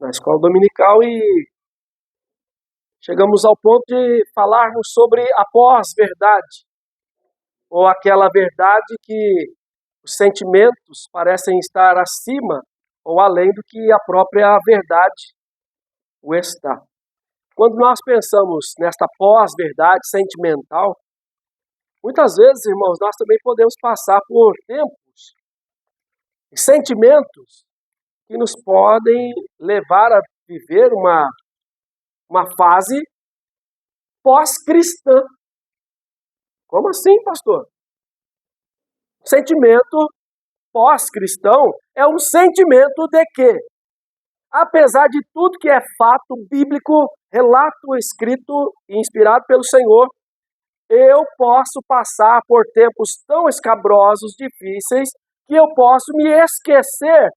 na escola dominical e chegamos ao ponto de falarmos sobre a pós-verdade, ou aquela verdade que os sentimentos parecem estar acima ou além do que a própria verdade o está. Quando nós pensamos nesta pós-verdade sentimental, muitas vezes, irmãos, nós também podemos passar por tempos e sentimentos que nos podem levar a viver uma fase pós-cristã. Como assim, pastor? Sentimento pós-cristão é um sentimento de que, apesar de tudo que é fato bíblico, relato escrito e inspirado pelo Senhor, eu posso passar por tempos tão escabrosos, difíceis, que eu posso me esquecer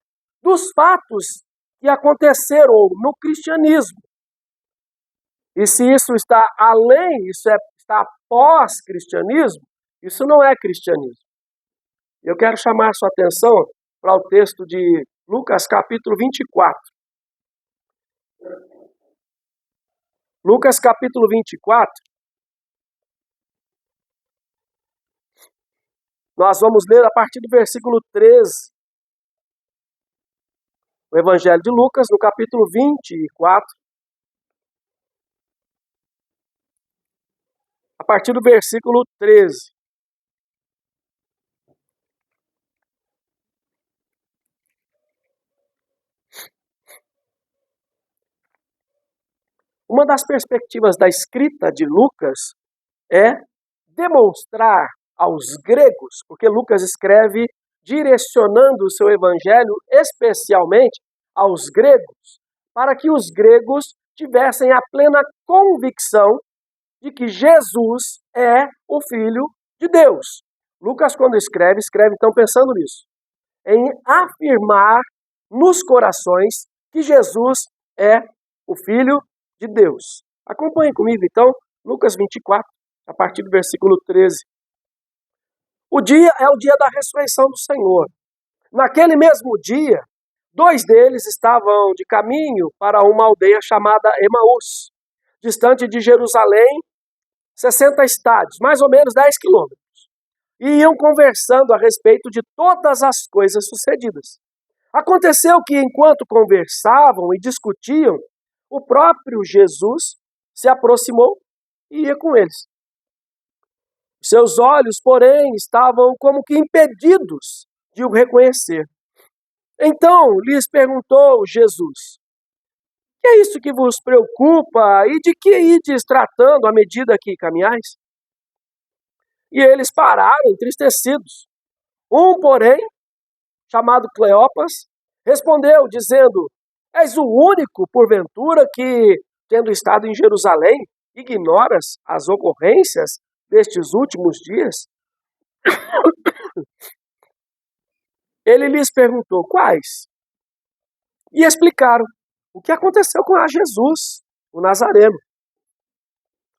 dos fatos que aconteceram no cristianismo. E se isso está além, está pós-cristianismo, isso não é cristianismo. Eu quero chamar sua atenção para o texto de Lucas capítulo 24. Lucas capítulo 24. Nós vamos ler a partir do versículo 13. O Evangelho de Lucas, no capítulo 24. A partir do versículo 13. Uma das perspectivas da escrita de Lucas é demonstrar aos gregos, porque Lucas escreve direcionando o seu evangelho especialmente aos gregos, para que os gregos tivessem a plena convicção de que Jesus é o Filho de Deus. Lucas, quando escreve então pensando nisso, em afirmar nos corações que Jesus é o Filho de Deus. Acompanhe comigo, então, Lucas 24, a partir do versículo 13. O dia é o dia da ressurreição do Senhor. Naquele mesmo dia, 2 deles estavam de caminho para uma aldeia chamada Emaús, distante de Jerusalém, 60 estádios, mais ou menos 10 quilômetros. E iam conversando a respeito de todas as coisas sucedidas. Aconteceu que, enquanto conversavam e discutiam, o próprio Jesus se aproximou e ia com eles. Seus olhos, porém, estavam como que impedidos de o reconhecer. Então lhes perguntou Jesus: que é isso que vos preocupa e de que ides tratando à medida que caminhais? E eles pararam entristecidos. Um, porém, chamado Cleopas, respondeu, dizendo: és o único, porventura, que, tendo estado em Jerusalém, ignoras as ocorrências destes últimos dias? Ele lhes perguntou: quais? E explicaram o que aconteceu com Jesus, o Nazareno,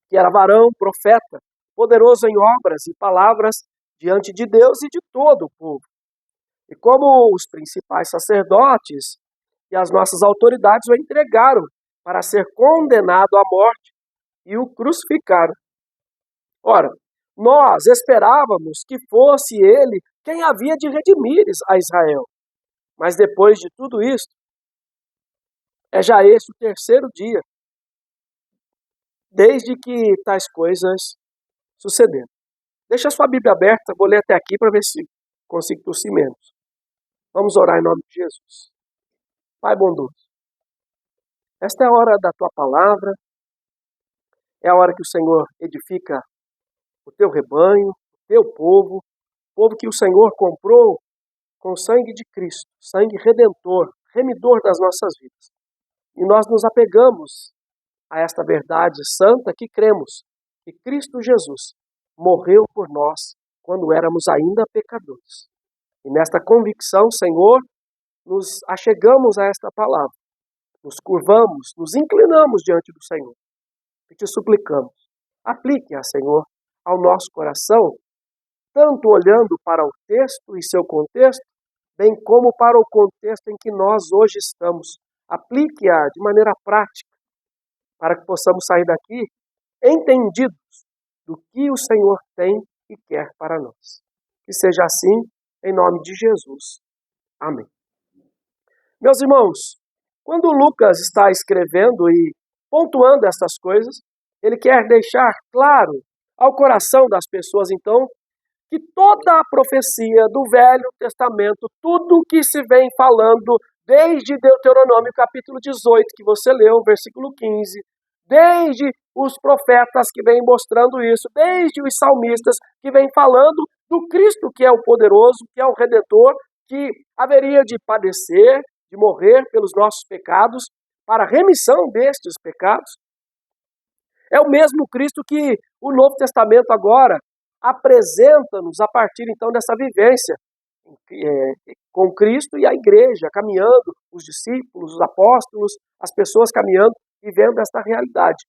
que era varão, profeta, poderoso em obras e palavras diante de Deus e de todo o povo. E como os principais sacerdotes e as nossas autoridades o entregaram para ser condenado à morte e o crucificaram. Ora, nós esperávamos que fosse ele quem havia de redimir a Israel. Mas depois de tudo isso, é já este o 3º dia, desde que tais coisas sucederam. Deixa a sua Bíblia aberta, vou ler até aqui para ver se consigo tossir menos. Vamos orar em nome de Jesus. Pai bondoso, esta é a hora da tua palavra, é a hora que o Senhor edifica o teu rebanho, o teu povo que o Senhor comprou com o sangue de Cristo, sangue redentor, remidor das nossas vidas. E nós nos apegamos a esta verdade santa que cremos, que Cristo Jesus morreu por nós quando éramos ainda pecadores. E nesta convicção, Senhor, nos achegamos a esta palavra, nos curvamos, nos inclinamos diante do Senhor e te suplicamos, aplique-a, Senhor, ao nosso coração, tanto olhando para o texto e seu contexto, bem como para o contexto em que nós hoje estamos, aplique-a de maneira prática, para que possamos sair daqui entendidos do que o Senhor tem e quer para nós. Que seja assim, em nome de Jesus. Amém. Meus irmãos, quando Lucas está escrevendo e pontuando essas coisas, ele quer deixar claro ao coração das pessoas, então, que toda a profecia do Velho Testamento, tudo o que se vem falando desde Deuteronômio capítulo 18, que você leu, versículo 15, desde os profetas que vêm mostrando isso, desde os salmistas que vêm falando do Cristo que é o poderoso, que é o Redentor, que haveria de padecer, de morrer pelos nossos pecados, para a remissão destes pecados. É o mesmo Cristo que o Novo Testamento agora apresenta-nos a partir então dessa vivência com Cristo e a igreja, caminhando, os discípulos, os apóstolos, as pessoas caminhando e vendo esta realidade.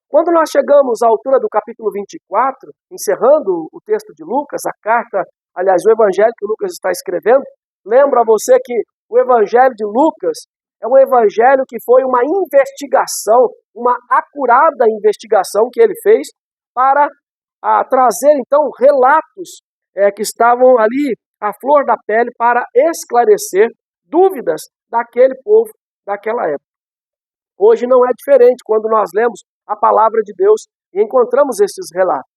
Quando nós chegamos à altura do capítulo 24, encerrando o texto de Lucas, a carta, aliás, o evangelho que Lucas está escrevendo, lembro a você que o evangelho de Lucas é um evangelho que foi uma investigação, uma acurada investigação que ele fez para trazer, então, relatos que estavam ali à flor da pele para esclarecer dúvidas daquele povo daquela época. Hoje não é diferente quando nós lemos a palavra de Deus e encontramos esses relatos.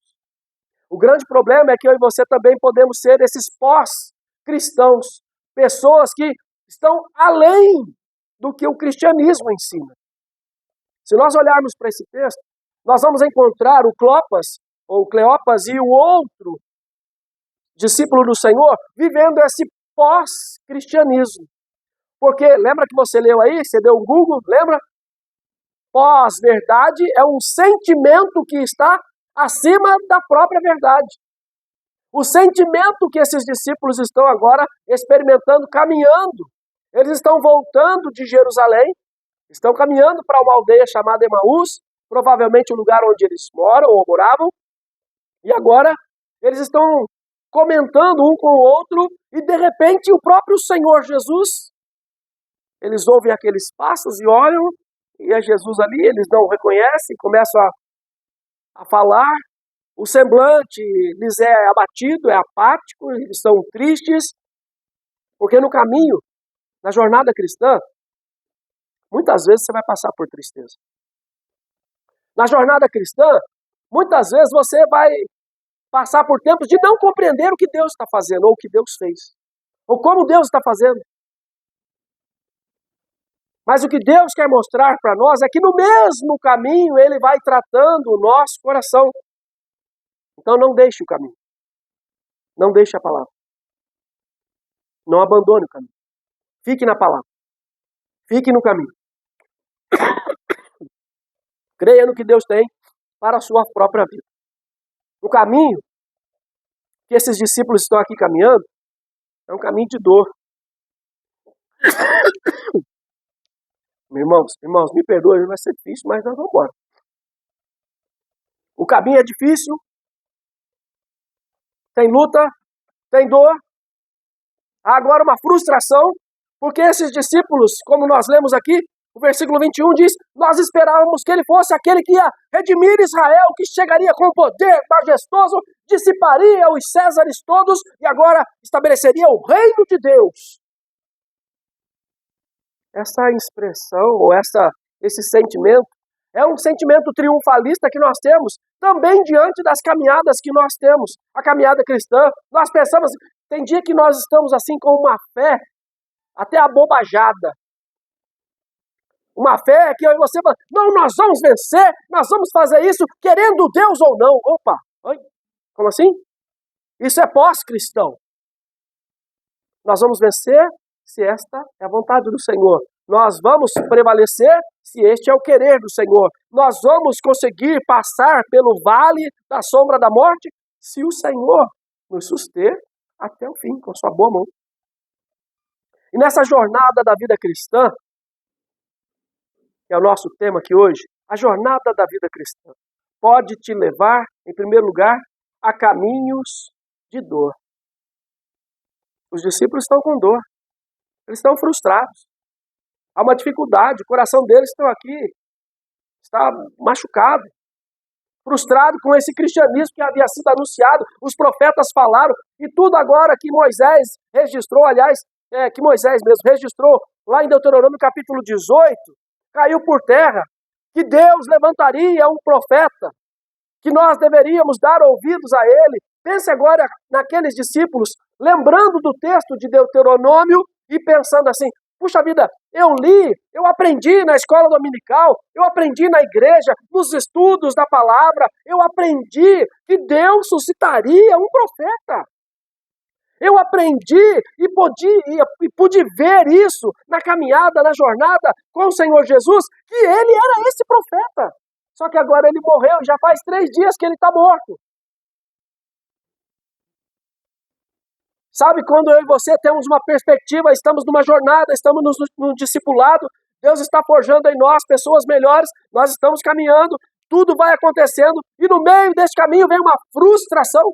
O grande problema é que eu e você também podemos ser esses pós-cristãos, pessoas que estão além do que o cristianismo ensina. Se nós olharmos para esse texto, nós vamos encontrar o Clopas, ou Cleopas, e o outro discípulo do Senhor vivendo esse pós-cristianismo. Porque, lembra que você leu aí, você deu um Google, lembra? Pós-verdade é um sentimento que está acima da própria verdade. O sentimento que esses discípulos estão agora experimentando, caminhando. Eles estão voltando de Jerusalém, estão caminhando para uma aldeia chamada Emaús, provavelmente o lugar onde eles moram ou moravam, e agora eles estão comentando um com o outro, e de repente o próprio Senhor Jesus, eles ouvem aqueles passos e olham, e é Jesus ali, eles não reconhecem, começam a falar, o semblante lhes é abatido, é apático, eles estão tristes, porque no caminho, na jornada cristã, muitas vezes você vai passar por tristeza. Na jornada cristã, muitas vezes você vai passar por tempos de não compreender o que Deus está fazendo, ou o que Deus fez, ou como Deus está fazendo. Mas o que Deus quer mostrar para nós é que no mesmo caminho Ele vai tratando o nosso coração. Então não deixe o caminho. Não deixe a palavra. Não abandone o caminho. Fique na palavra. Fique no caminho. Creia no que Deus tem para a sua própria vida. O caminho que esses discípulos estão aqui caminhando é um caminho de dor. Irmãos, me perdoem, vai ser difícil, mas nós vamos embora. O caminho é difícil, tem luta, tem dor, há agora uma frustração, porque esses discípulos, como nós lemos aqui, o versículo 21 diz, nós esperávamos que ele fosse aquele que ia redimir Israel, que chegaria com poder majestoso, dissiparia os Césares todos e agora estabeleceria o reino de Deus. Essa expressão, ou esse sentimento, é um sentimento triunfalista que nós temos também diante das caminhadas que nós temos, a caminhada cristã. Nós pensamos, tem dia que nós estamos assim com uma fé até abobajada. Uma fé que eu e você fala, não, nós vamos vencer, nós vamos fazer isso, querendo Deus ou não. Opa, como assim? Isso é pós-cristão. Nós vamos vencer se esta é a vontade do Senhor. Nós vamos prevalecer se este é o querer do Senhor. Nós vamos conseguir passar pelo vale da sombra da morte se o Senhor nos suster até o fim, com sua boa mão. E nessa jornada da vida cristã, que é o nosso tema aqui hoje, a jornada da vida cristã pode te levar, em primeiro lugar, a caminhos de dor. Os discípulos estão com dor. Eles estão frustrados. Há uma dificuldade, o coração deles está machucado, frustrado com esse cristianismo que havia sido anunciado, os profetas falaram, e tudo agora que Moisés registrou, que Moisés mesmo registrou lá em Deuteronômio capítulo 18, caiu por terra, que Deus levantaria um profeta, que nós deveríamos dar ouvidos a ele. Pense agora naqueles discípulos, lembrando do texto de Deuteronômio e pensando assim, puxa vida, eu li, eu aprendi na escola dominical, eu aprendi na igreja, nos estudos da palavra, eu aprendi que Deus suscitaria um profeta. Eu aprendi e pude ver isso na caminhada, na jornada com o Senhor Jesus, que ele era esse profeta. Só que agora ele morreu, já faz 3 dias que ele está morto. Sabe, quando eu e você temos uma perspectiva, estamos numa jornada, estamos no discipulado, Deus está forjando em nós pessoas melhores, nós estamos caminhando, tudo vai acontecendo, e no meio desse caminho vem uma frustração.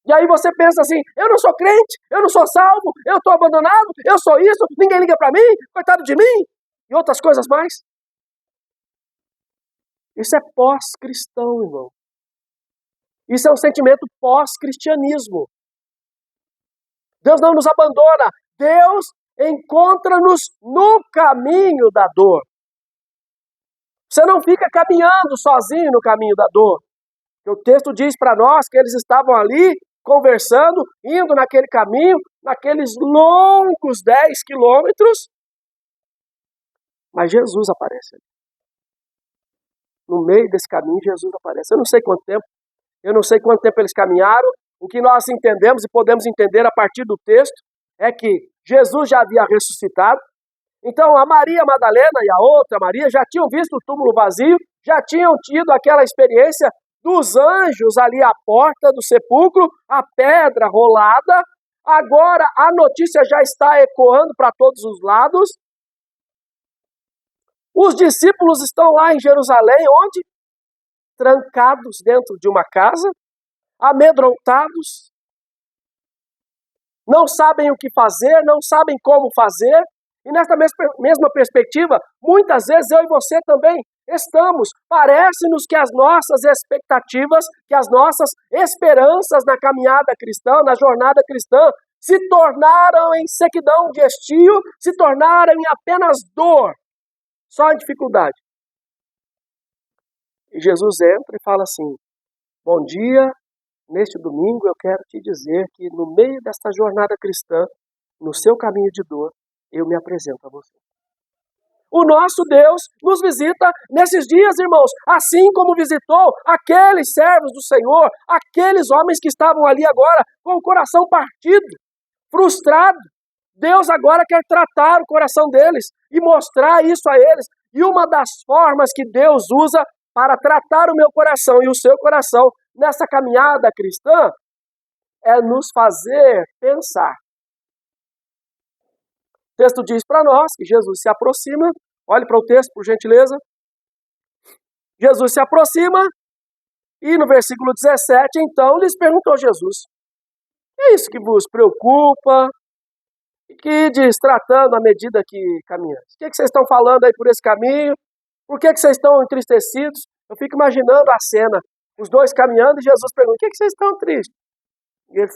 E aí você pensa assim, eu não sou crente, eu não sou salvo, eu estou abandonado, eu sou isso, ninguém liga para mim, coitado de mim, e outras coisas mais. Isso é pós-cristão, irmão. Isso é um sentimento pós-cristianismo. Deus não nos abandona. Deus encontra-nos no caminho da dor. Você não fica caminhando sozinho no caminho da dor. O texto diz para nós que eles estavam ali conversando, indo naquele caminho, naqueles longos 10 quilômetros. Mas Jesus aparece ali. No meio desse caminho, Jesus aparece. Eu não sei quanto tempo eles caminharam. O que nós entendemos e podemos entender a partir do texto é que Jesus já havia ressuscitado. Então a Maria Madalena e a outra Maria já tinham visto o túmulo vazio, já tinham tido aquela experiência dos anjos ali à porta do sepulcro, a pedra rolada. Agora a notícia já está ecoando para todos os lados. Os discípulos estão lá em Jerusalém, onde? Trancados dentro de uma casa, amedrontados, não sabem o que fazer, não sabem como fazer. E nesta mesma perspectiva, muitas vezes eu e você também estamos. Parece-nos que as nossas expectativas, que as nossas esperanças na caminhada cristã, na jornada cristã, se tornaram em sequidão de estio, se tornaram em apenas dor, só em dificuldade. E Jesus entra e fala assim, bom dia, neste domingo eu quero te dizer que no meio desta jornada cristã, no seu caminho de dor, eu me apresento a você. O nosso Deus nos visita nesses dias, irmãos, assim como visitou aqueles servos do Senhor, aqueles homens que estavam ali agora com o coração partido, frustrado. Deus agora quer tratar o coração deles e mostrar isso a eles. E uma das formas que Deus usa para tratar o meu coração e o seu coração nessa caminhada cristã é nos fazer pensar. O texto diz para nós que Jesus se aproxima. Olhe para o texto, por gentileza. Jesus se aproxima e no versículo 17, então, lhes perguntou Jesus, é isso que vos preocupa? E que diz, tratando à medida que caminhamos. O que vocês estão falando aí por esse caminho? Por que vocês estão entristecidos? Eu fico imaginando a cena, os dois caminhando e Jesus pergunta, o que vocês estão tristes? E eles,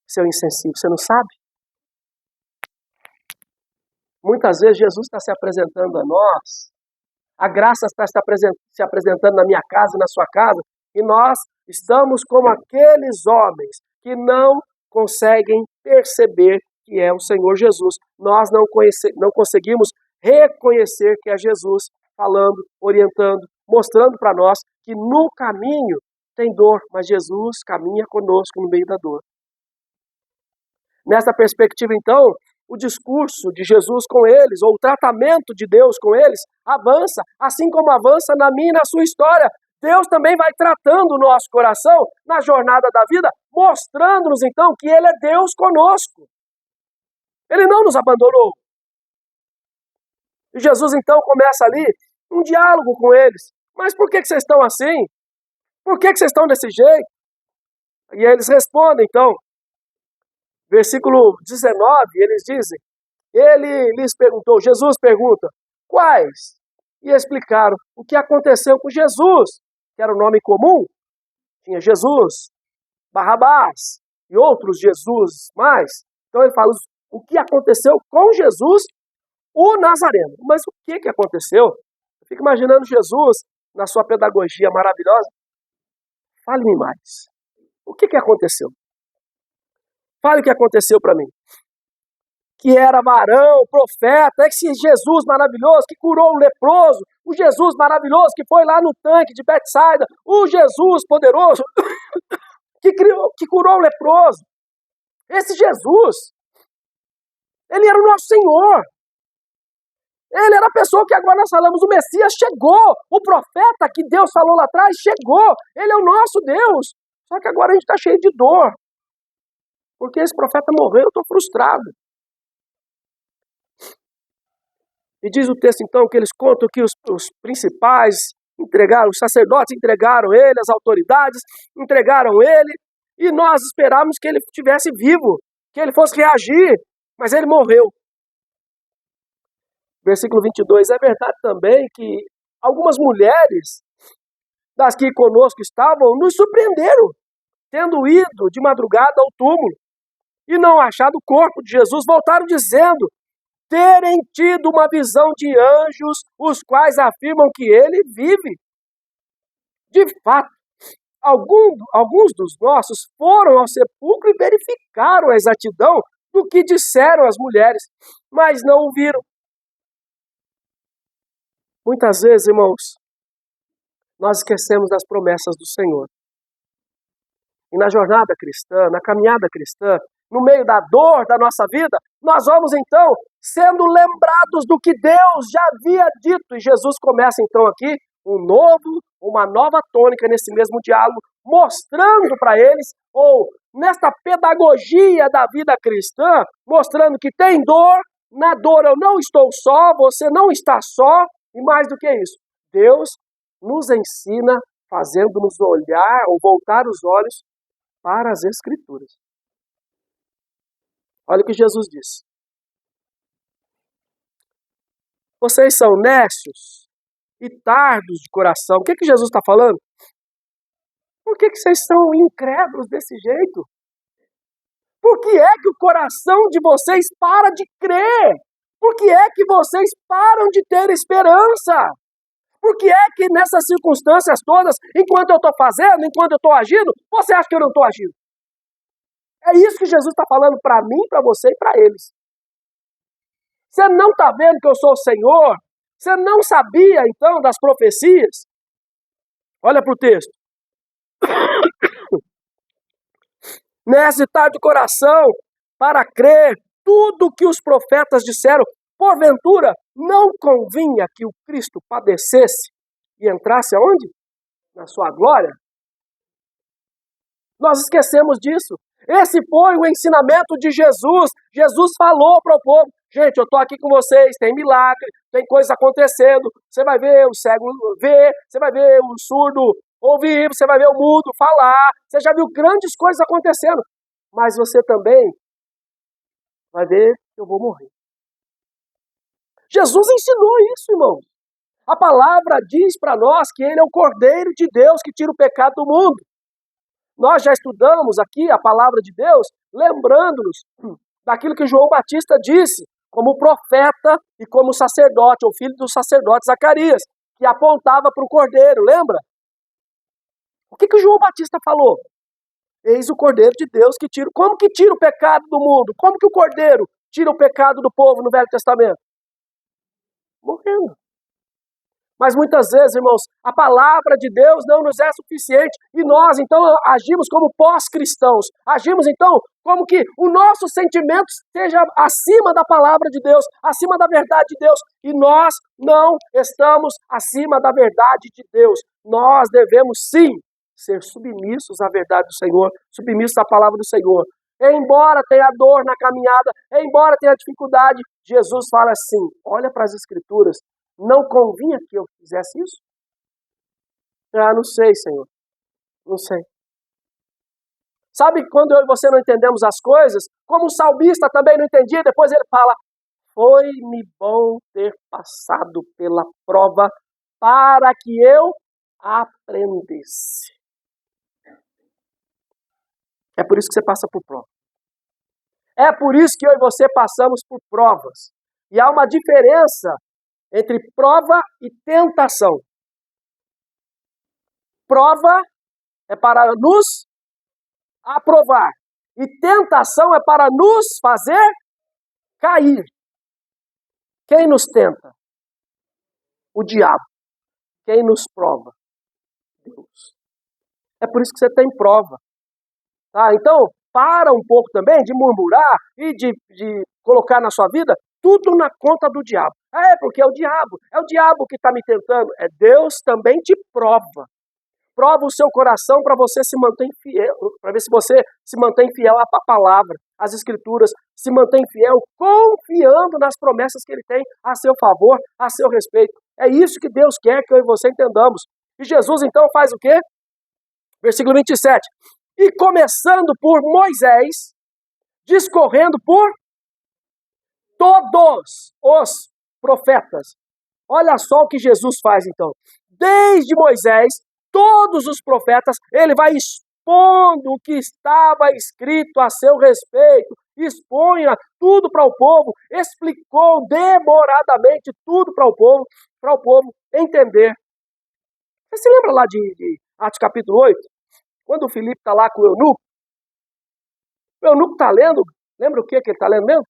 seu insensível, você não sabe? Muitas vezes Jesus está se apresentando a nós, a graça está se apresentando na minha casa e na sua casa, e nós estamos como aqueles homens que não conseguem perceber que é o Senhor Jesus. Nós não conseguimos reconhecer que é Jesus falando, orientando, mostrando para nós que no caminho tem dor, mas Jesus caminha conosco no meio da dor. Nessa perspectiva, então, o discurso de Jesus com eles, ou o tratamento de Deus com eles, avança, assim como avança na minha e na sua história. Deus também vai tratando o nosso coração na jornada da vida, mostrando-nos então que Ele é Deus conosco. Ele não nos abandonou. E Jesus então começa ali um diálogo com eles. Mas por que vocês estão assim? Por que vocês estão desse jeito? E eles respondem então, Versículo 19, eles dizem, ele lhes perguntou, Jesus pergunta, quais? E explicaram o que aconteceu com Jesus, que era o nome comum. Tinha Jesus, Barrabás e outros Jesus mais. Então ele fala o que aconteceu com Jesus, o Nazareno. Mas o que aconteceu? Eu fico imaginando Jesus, na sua pedagogia maravilhosa. Fale-me mais. O que aconteceu? Fale o que aconteceu para mim. Que era varão, profeta, esse Jesus maravilhoso que curou o leproso, o Jesus maravilhoso que foi lá no tanque de Betsaida, o Jesus poderoso que curou o leproso. Esse Jesus, ele era o nosso Senhor. Ele era a pessoa que agora nós falamos, o Messias chegou, o profeta que Deus falou lá atrás chegou, ele é o nosso Deus. Só que agora a gente está cheio de dor, porque esse profeta morreu, eu estou frustrado. E diz o texto então que eles contam que os principais entregaram, os sacerdotes entregaram ele, as autoridades entregaram ele, e nós esperávamos que ele estivesse vivo, que ele fosse reagir, mas ele morreu. Versículo 22, é verdade também que algumas mulheres das que conosco estavam nos surpreenderam, tendo ido de madrugada ao túmulo e não achado o corpo de Jesus, voltaram dizendo terem tido uma visão de anjos, os quais afirmam que ele vive. De fato, alguns dos nossos foram ao sepulcro e verificaram a exatidão do que disseram as mulheres, mas não o viram. Muitas vezes, irmãos, nós esquecemos das promessas do Senhor. E na jornada cristã, na caminhada cristã, no meio da dor da nossa vida, nós vamos então sendo lembrados do que Deus já havia dito. E Jesus começa então aqui uma nova tônica nesse mesmo diálogo, mostrando para eles, ou nesta pedagogia da vida cristã, mostrando que tem dor, na dor eu não estou só, você não está só, e mais do que isso, Deus nos ensina fazendo-nos olhar ou voltar os olhos para as Escrituras. Olha o que Jesus disse. Vocês são nécios e tardos de coração. O que Jesus está falando? Por que vocês são incrédulos desse jeito? Por que é que o coração de vocês para de crer? Por que é que vocês param de ter esperança? Por que é que nessas circunstâncias todas, enquanto eu estou fazendo, enquanto eu estou agindo, você acha que eu não estou agindo? É isso que Jesus está falando para mim, para você e para eles. Você não está vendo que eu sou o Senhor? Você não sabia, então, das profecias? Olha para o texto. Necessitar de coração para crer tudo que os profetas disseram. Porventura, não convinha que o Cristo padecesse e entrasse aonde? Na sua glória? Nós esquecemos disso. Esse foi o ensinamento de Jesus. Jesus falou para o povo, gente, eu estou aqui com vocês, tem milagre, tem coisa acontecendo, você vai ver o cego ver, você vai ver o surdo ouvir, você vai ver o mudo falar, você já viu grandes coisas acontecendo, mas você também vai ver que eu vou morrer. Jesus ensinou isso, irmão. A palavra diz para nós que ele é o Cordeiro de Deus que tira o pecado do mundo. Nós já estudamos aqui a palavra de Deus, lembrando-nos daquilo que João Batista disse, como profeta e como sacerdote, ou filho do sacerdote Zacarias, que apontava para o Cordeiro, lembra? O que João Batista falou? Eis o Cordeiro de Deus que tira... Como que tira o pecado do mundo? Como que o Cordeiro tira o pecado do povo no Velho Testamento? Morrendo. Mas muitas vezes, irmãos, a palavra de Deus não nos é suficiente e nós, então, agimos como pós-cristãos. Agimos, então, como que o nosso sentimento esteja acima da palavra de Deus, acima da verdade de Deus. E nós não estamos acima da verdade de Deus. Nós devemos, sim, ser submissos à verdade do Senhor, submissos à palavra do Senhor. Embora tenha dor na caminhada, embora tenha dificuldade, Jesus fala assim, olha para as Escrituras, não convinha que eu fizesse isso? Ah, não sei, Senhor. Não sei. Sabe quando eu e você não entendemos as coisas? como o salmista também não entendia, depois ele fala, foi-me bom ter passado pela prova para que eu aprendesse. É por isso que você passa por prova. É por isso que eu e você passamos por provas. E há uma diferença entre prova e tentação. Prova é para nos aprovar. E tentação é para nos fazer cair. Quem nos tenta? O diabo. Quem nos prova? Deus. É por isso que você tem prova. Tá? Então, para um pouco também de murmurar e de colocar na sua vida tudo na conta do diabo. Porque é o diabo que está me tentando. Deus também te prova. Prova o seu coração para você se manter fiel, para ver se você se mantém fiel à palavra, às escrituras, se mantém fiel, confiando nas promessas que ele tem a seu favor, a seu respeito. É isso que Deus quer que eu e você entendamos. E Jesus então faz o quê? Versículo 27. E começando por Moisés, discorrendo por todos os profetas. Olha só o que Jesus faz então. Desde Moisés, todos os profetas, ele vai expondo o que estava escrito a seu respeito, expunha tudo para o povo, explicou demoradamente tudo para o povo entender. Você se lembra lá de Atos capítulo 8? Quando o Filipe está lá com o eunuco está lendo, lembra o que ele está lendo mesmo?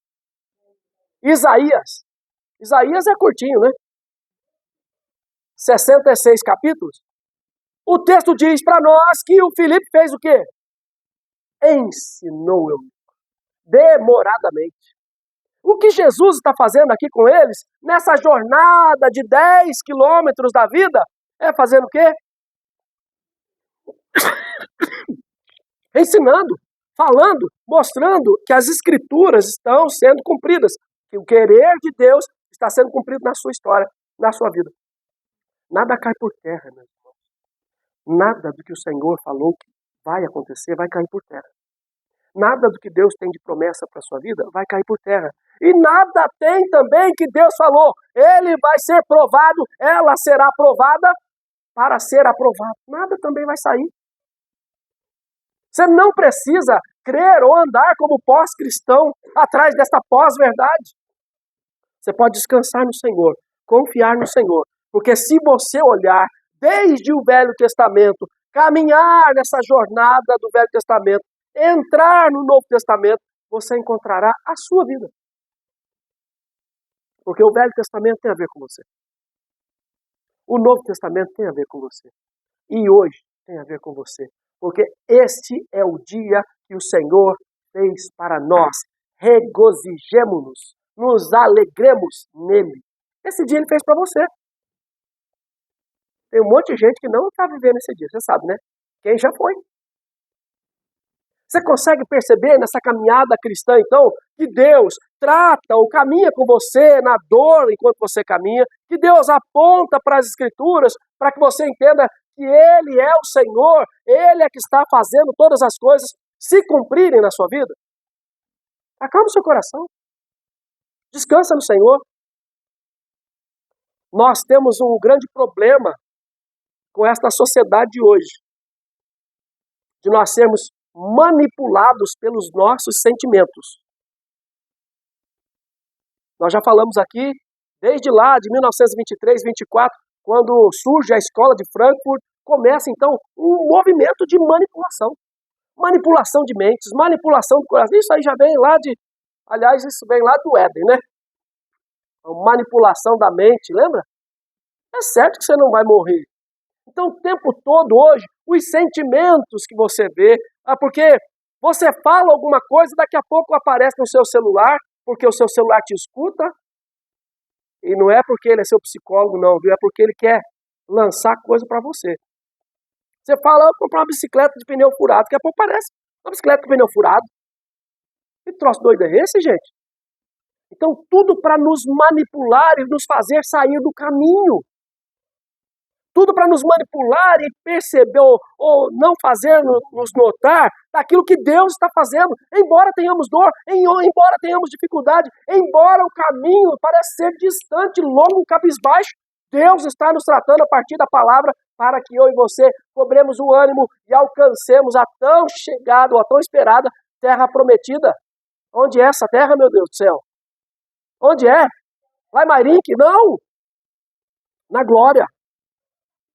Isaías. Isaías é curtinho, né? 66 capítulos. O texto diz para nós que o Filipe fez o quê? Ensinou o eunuco. Demoradamente. O que Jesus está fazendo aqui com eles, nessa jornada de 10 quilômetros da vida, é fazendo o quê? Ensinando, falando, mostrando que as escrituras estão sendo cumpridas, que o querer de Deus está sendo cumprido na sua história, na sua vida. Nada cai por terra, meus irmãos. Nada do que o Senhor falou que vai acontecer vai cair por terra. Nada do que Deus tem de promessa para a sua vida vai cair por terra. E nada tem também que Deus falou. Ele vai ser provado, ela será provada para ser aprovado. Nada também vai sair. Você não precisa crer ou andar como pós-cristão atrás dessa pós-verdade. Você pode descansar no Senhor, confiar no Senhor. Porque se você olhar desde o Velho Testamento, caminhar nessa jornada do Velho Testamento, entrar no Novo Testamento, você encontrará a sua vida. Porque o Velho Testamento tem a ver com você. O Novo Testamento tem a ver com você. E hoje tem a ver com você. Porque este é o dia que o Senhor fez para nós. Regozijemo-nos, nos alegremos nele. Esse dia ele fez para você. Tem um monte de gente que não está vivendo esse dia, você sabe, né? Quem já foi. Você consegue perceber nessa caminhada cristã, então, que Deus trata ou caminha com você na dor enquanto você caminha, que Deus aponta para as Escrituras para que você entenda que Ele é o Senhor, Ele é que está fazendo todas as coisas se cumprirem na sua vida? Acalma o seu coração. Descansa no Senhor. Nós temos um grande problema com esta sociedade de hoje, de nós sermos manipulados pelos nossos sentimentos. Nós já falamos aqui, desde lá de 1923, 24, quando surge a escola de Frankfurt, começa então um movimento de manipulação. Manipulação de mentes, manipulação do coração. Isso aí já vem lá aliás, isso vem lá do Éden, né? A manipulação da mente, lembra? É certo que você não vai morrer. Então, o tempo todo hoje, os sentimentos que você vê, porque você fala alguma coisa, daqui a pouco aparece no seu celular, porque o seu celular te escuta, e não é porque ele é seu psicólogo, não, viu? É porque ele quer lançar coisa para você. Você fala, eu vou comprar uma bicicleta de pneu furado, daqui a pouco aparece uma bicicleta de pneu furado. Que troço doido é esse, gente? Então, tudo para nos manipular e nos fazer sair do caminho. tudo para nos manipular e perceber ou não fazer nos notar daquilo que Deus está fazendo. Embora tenhamos dor, embora tenhamos dificuldade, embora o caminho pareça ser distante, longo, cabisbaixo, Deus está nos tratando a partir da palavra para que eu e você cobremos o ânimo e alcancemos a tão chegada, ou a tão esperada terra prometida. Onde é essa terra, meu Deus do céu? Onde é? Lá em Mairinque? Não! Na glória.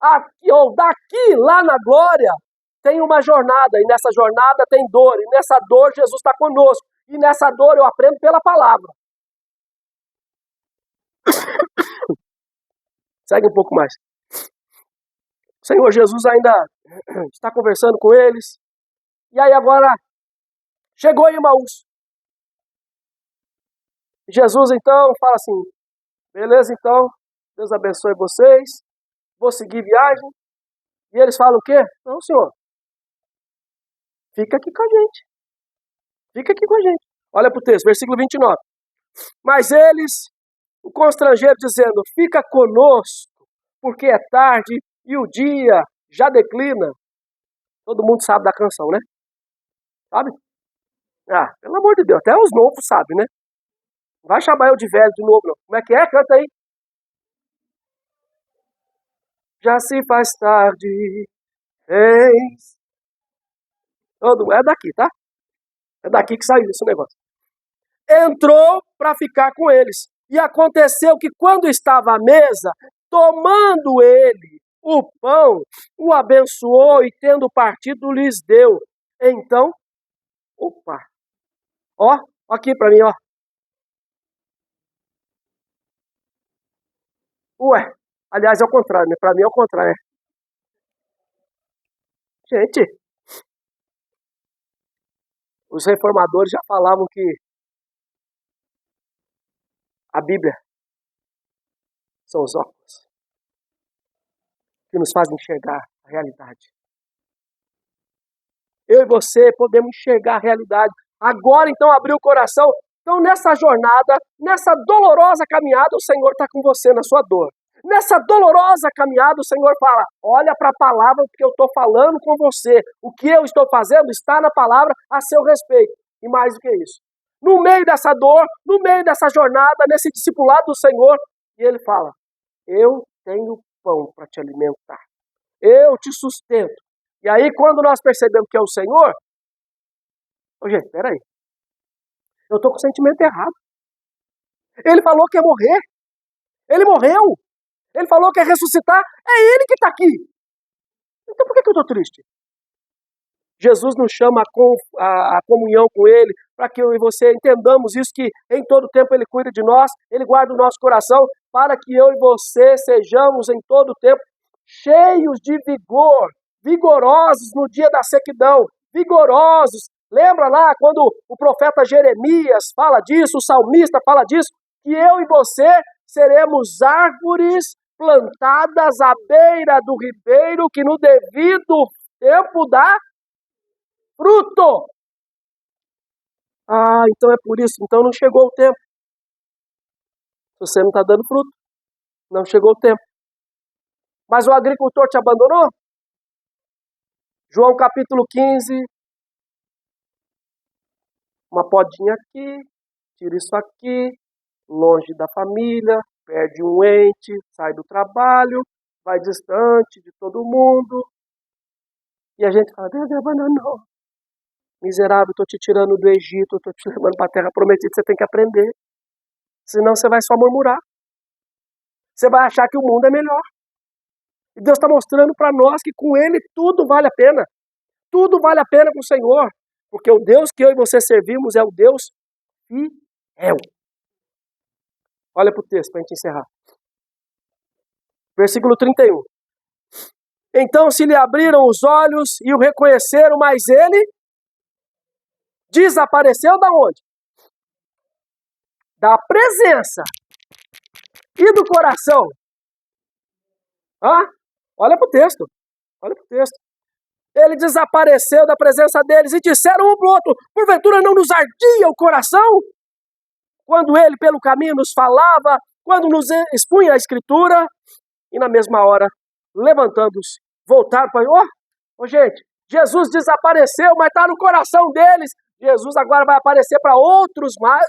Aqui, ou daqui lá na glória, tem uma jornada, e nessa jornada tem dor, e nessa dor Jesus está conosco, e nessa dor eu aprendo pela palavra. Segue um pouco mais. O Senhor Jesus ainda está conversando com eles, e aí agora chegou em Emaús. Jesus então fala assim, beleza então, Deus abençoe vocês, vou seguir viagem. E eles falam o quê? Não, senhor, fica aqui com a gente. Fica aqui com a gente. Olha para o texto, versículo 29. Mas eles o constrangeram dizendo, fica conosco, porque é tarde e o dia já declina. Todo mundo sabe da canção, né? Sabe? Ah, pelo amor de Deus, até os novos sabem, né? Não vai chamar eu de velho de novo, não. Como é que é? Canta aí. Já se faz tarde, eis. É daqui, tá? É daqui que saiu esse negócio. Entrou para ficar com eles. E aconteceu que quando estava à mesa, tomando ele o pão, o abençoou e tendo partido lhes deu. Então, opa, ó, aqui para mim, ó. Ué, aliás, é o contrário, né? Para mim é o contrário. Gente, os reformadores já falavam que a Bíblia são os óculos que nos fazem enxergar a realidade. Eu e você podemos enxergar a realidade. Agora, então, abrir o coração. Então, nessa jornada, nessa dolorosa caminhada, o Senhor está com você na sua dor. Nessa dolorosa caminhada, o Senhor fala, olha para a palavra que eu estou falando com você. O que eu estou fazendo está na palavra a seu respeito. E mais do que isso. No meio dessa dor, no meio dessa jornada, nesse discipulado do Senhor, e Ele fala, eu tenho pão para te alimentar. Eu te sustento. E aí, quando nós percebemos que é o Senhor, gente, peraí, eu estou com o sentimento errado. Ele falou que ia morrer. Ele morreu. Ele falou que ia ressuscitar. É Ele que está aqui. Então por que eu estou triste? Jesus nos chama a comunhão com Ele, para que eu e você entendamos isso, que em todo tempo Ele cuida de nós, Ele guarda o nosso coração, para que eu e você sejamos em todo tempo cheios de vigor, vigorosos no dia da sequidão, vigorosos. Lembra lá quando o profeta Jeremias fala disso, o salmista fala disso, que eu e você seremos árvores plantadas à beira do ribeiro, que no devido tempo dá fruto. Ah, então é por isso. Então não chegou o tempo. Se você não está dando fruto, não chegou o tempo. Mas o agricultor te abandonou? João capítulo 15. Uma podinha aqui, tira isso aqui, longe da família, perde um ente, sai do trabalho, vai distante de todo mundo. E a gente fala, Deus me abandonou. Miserável, estou te tirando do Egito, estou te levando para a terra prometida, você tem que aprender. Senão você vai só murmurar. Você vai achar que o mundo é melhor. E Deus está mostrando para nós que com Ele tudo vale a pena. Tudo vale a pena com o Senhor. Porque o Deus que eu e você servimos é o Deus fiel. Olha para o texto para a gente encerrar. Versículo 31. Então se lhe abriram os olhos e o reconheceram, mas ele desapareceu da onde? Da presença e do coração. Olha para o texto. Olha para o texto. Ele desapareceu da presença deles e disseram um para o outro, porventura não nos ardia o coração? Quando ele pelo caminho nos falava, quando nos expunha a escritura, e na mesma hora levantando-se, voltaram para... gente, Jesus desapareceu, mas está no coração deles. Jesus agora vai aparecer para outros mais.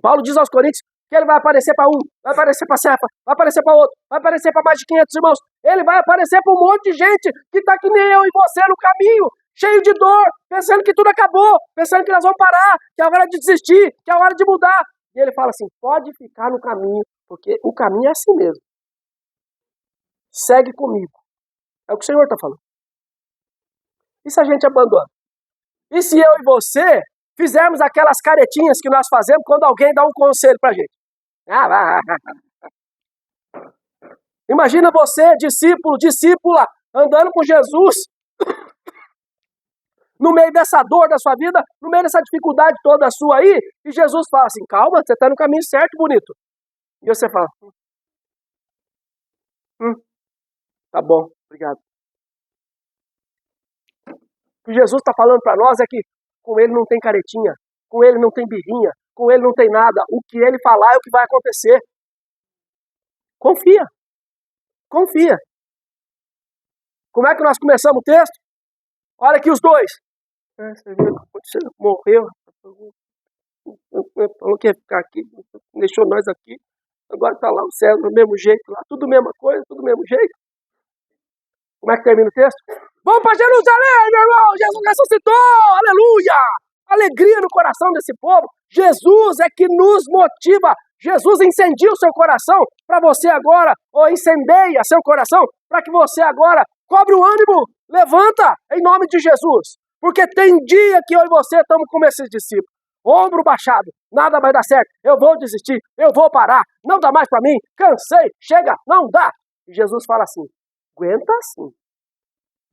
Paulo diz aos Coríntios que ele vai aparecer para um, vai aparecer para Cefa, vai aparecer para outro, vai aparecer para mais de 500 irmãos. Ele vai aparecer para um monte de gente que está que nem eu e você no caminho, cheio de dor, pensando que tudo acabou, pensando que nós vamos parar, que é a hora de desistir, que é a hora de mudar. E ele fala assim, pode ficar no caminho, porque o caminho é assim mesmo. Segue comigo. É o que o Senhor está falando. E se a gente abandona? E se eu e você fizermos aquelas caretinhas que nós fazemos quando alguém dá um conselho pra gente? Imagina você, discípulo, discípula, andando com Jesus, no meio dessa dor da sua vida, no meio dessa dificuldade toda sua aí, e Jesus fala assim, calma, você está no caminho certo, bonito. E você fala, tá bom, obrigado. O que Jesus está falando para nós é que com ele não tem caretinha, com ele não tem birrinha, com ele não tem nada. O que ele falar é o que vai acontecer. Confia. Confia. Como é que nós começamos o texto? Olha aqui os dois. Você viu o que aconteceu? Morreu. Falou que ia ficar aqui, deixou nós aqui. Agora está lá o céu do mesmo jeito, lá tudo mesma coisa, tudo do mesmo jeito. Como é que termina o texto? Vamos para Jerusalém, meu irmão! Jesus ressuscitou! Aleluia! Alegria no coração desse povo. Jesus é que nos motiva. Jesus incendia o seu coração para você agora, ou incendeia seu coração para que você agora cobre o ânimo. Levanta em nome de Jesus. Porque tem dia que eu e você estamos como esses discípulos. Ombro baixado, nada vai dar certo. Eu vou desistir, eu vou parar. Não dá mais para mim, cansei, chega, não dá. E Jesus fala assim, aguenta assim.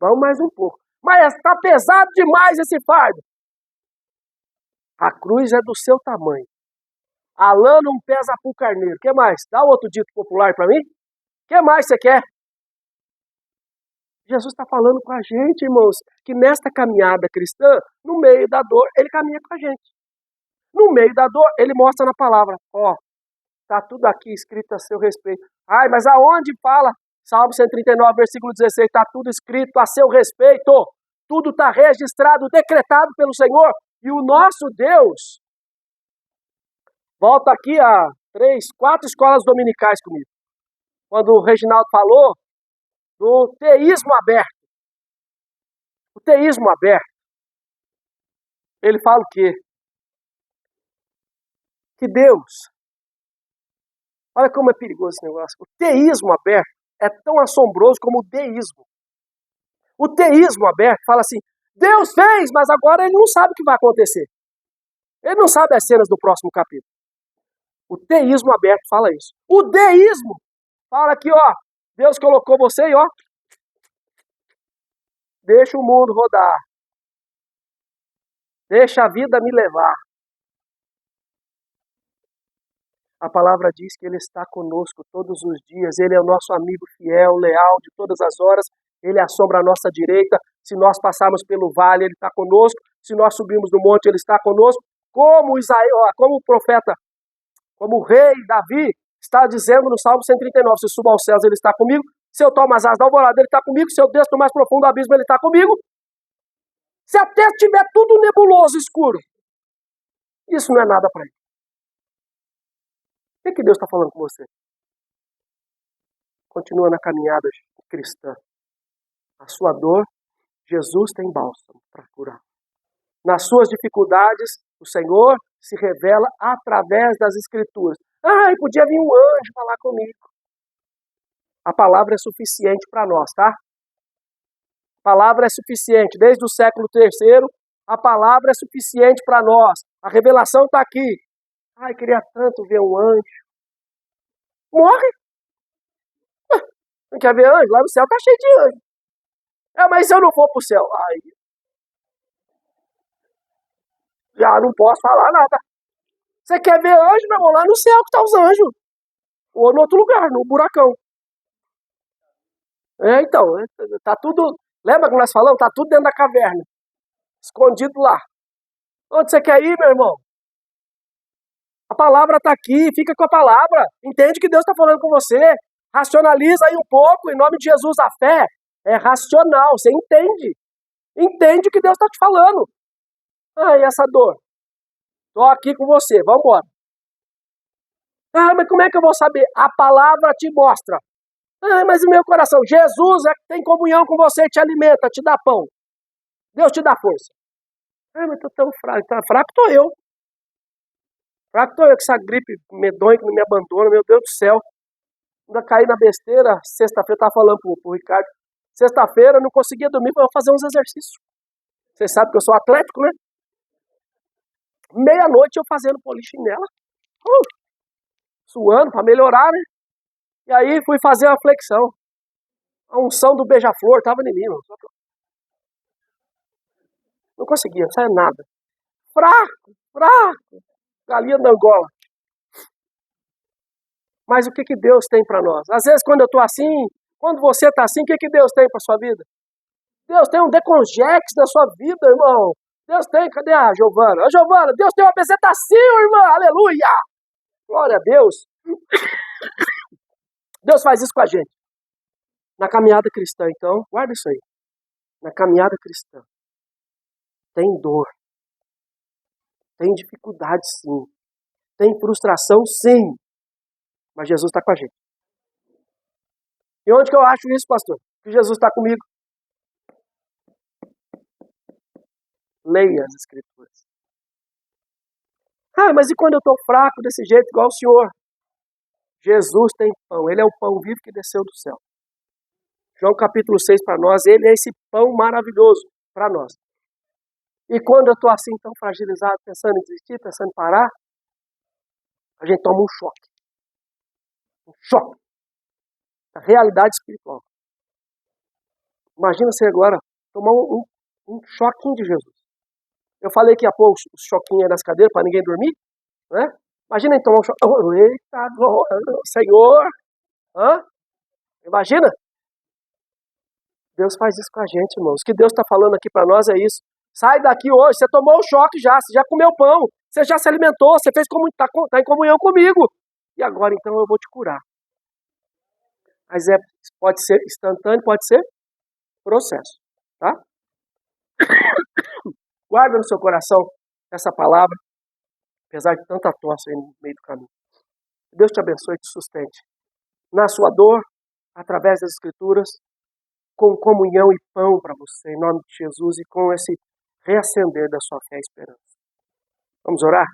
Vamos mais um pouco. Mas está pesado demais esse fardo. A cruz é do seu tamanho. A lã não pesa pro carneiro. O que mais? Dá outro dito popular para mim. O que mais você quer? Jesus está falando com a gente, irmãos, que nesta caminhada cristã, no meio da dor, ele caminha com a gente. No meio da dor, ele mostra na palavra. Está tudo aqui escrito a seu respeito. Ai, mas aonde fala? Salmo 139, versículo 16, está tudo escrito a seu respeito. Tudo está registrado, decretado pelo Senhor. E o nosso Deus, volta aqui a 4 escolas dominicais comigo. Quando o Reginaldo falou do teísmo aberto. O teísmo aberto, ele fala o quê? Que Deus, olha como é perigoso esse negócio. O teísmo aberto é tão assombroso como o deísmo. O teísmo aberto fala assim, Deus fez, mas agora ele não sabe o que vai acontecer. Ele não sabe as cenas do próximo capítulo. O teísmo aberto fala isso. O deísmo fala que, Deus colocou você e, deixa o mundo rodar. Deixa a vida me levar. A palavra diz que Ele está conosco todos os dias. Ele é o nosso amigo fiel, leal de todas as horas. Ele assombra a nossa direita. Se nós passarmos pelo vale, Ele está conosco. Se nós subirmos no monte, Ele está conosco. Como como o profeta, como o rei Davi está dizendo no Salmo 139, se eu subo aos céus, Ele está comigo. Se eu tomo as asas da alvorada, Ele está comigo. Se eu desço no mais profundo abismo, Ele está comigo. Se até estiver tudo nebuloso, escuro, isso não é nada para Ele. O que Deus está falando com você? Continua na caminhada cristã. A sua dor, Jesus tem bálsamo para curar. Nas suas dificuldades, o Senhor se revela através das Escrituras. Podia vir um anjo falar comigo. A palavra é suficiente para nós, tá? A palavra é suficiente. Desde o século III, a palavra é suficiente para nós. A revelação está aqui. Queria tanto ver um anjo. Morre. Não quer ver anjo? Lá no céu está cheio de anjo. Mas se eu não for para o céu? Já não posso falar nada. Você quer ver anjo, meu irmão? Lá no céu que está os anjos. Ou no outro lugar, no buracão. Então, tá tudo... Lembra que nós falamos? Está tudo dentro da caverna. Escondido lá. Onde você quer ir, meu irmão? A palavra está aqui, fica com a palavra. Entende que Deus está falando com você. Racionaliza aí um pouco, em nome de Jesus. A fé é racional, você entende. Entende o que Deus está te falando. E essa dor? Estou aqui com você, vamos embora. Mas como é que eu vou saber? A palavra te mostra. Mas o meu coração, Jesus é que tem comunhão com você, te alimenta, te dá pão. Deus te dá força. Mas estou tão fraco. Fraco estou eu. Fraco estou eu com essa gripe medonha que não me abandona, meu Deus do céu. Ainda caí na besteira, sexta-feira, eu estava falando pro Ricardo. Sexta-feira eu não conseguia dormir para fazer uns exercícios. Você sabe que eu sou atlético, né? Meia-noite eu fazendo polichinela. Suando para melhorar, né? E aí fui fazer uma flexão. A unção do beija-flor estava em mim. Não conseguia, não saia nada. Fraco. Galinha da Angola. Mas o que Deus tem para nós? Às vezes quando eu estou assim, quando você está assim, o que Deus tem para sua vida? Deus tem um Deconjex na sua vida, irmão. Deus tem, cadê a Giovana? Giovana, Deus tem uma bezetacil, irmã, aleluia! Glória a Deus. Deus faz isso com a gente. Na caminhada cristã, então, guarda isso aí. Na caminhada cristã, tem dor. Tem dificuldade, sim. Tem frustração, sim. Mas Jesus está com a gente. E onde que eu acho isso, pastor? Que Jesus está comigo. Leia as Escrituras. Mas e quando eu estou fraco desse jeito, igual o Senhor? Jesus tem pão. Ele é o pão vivo que desceu do céu. João capítulo 6 para nós, ele é esse pão maravilhoso para nós. E quando eu estou assim tão fragilizado, pensando em desistir, pensando em parar, a gente toma um choque. Um choque. A realidade espiritual. Imagina você agora tomar um choquinho de Jesus. Eu falei que ia pôr os choquinhos aí nas cadeiras para ninguém dormir, né? Imagina ele tomar um choque. Eita, Senhor! Imagina? Deus faz isso com a gente, irmãos. O que Deus está falando aqui para nós é isso. Sai daqui hoje, você tomou um choque já, você já comeu pão, você já se alimentou, você fez tá em comunhão comigo. E agora então eu vou te curar. Mas pode ser instantâneo, pode ser processo, tá? Guarda no seu coração essa palavra, apesar de tanta tosse aí no meio do caminho. Deus te abençoe e te sustente. Na sua dor, através das Escrituras, com comunhão e pão para você, em nome de Jesus, e com esse reacender da sua fé e esperança. Vamos orar?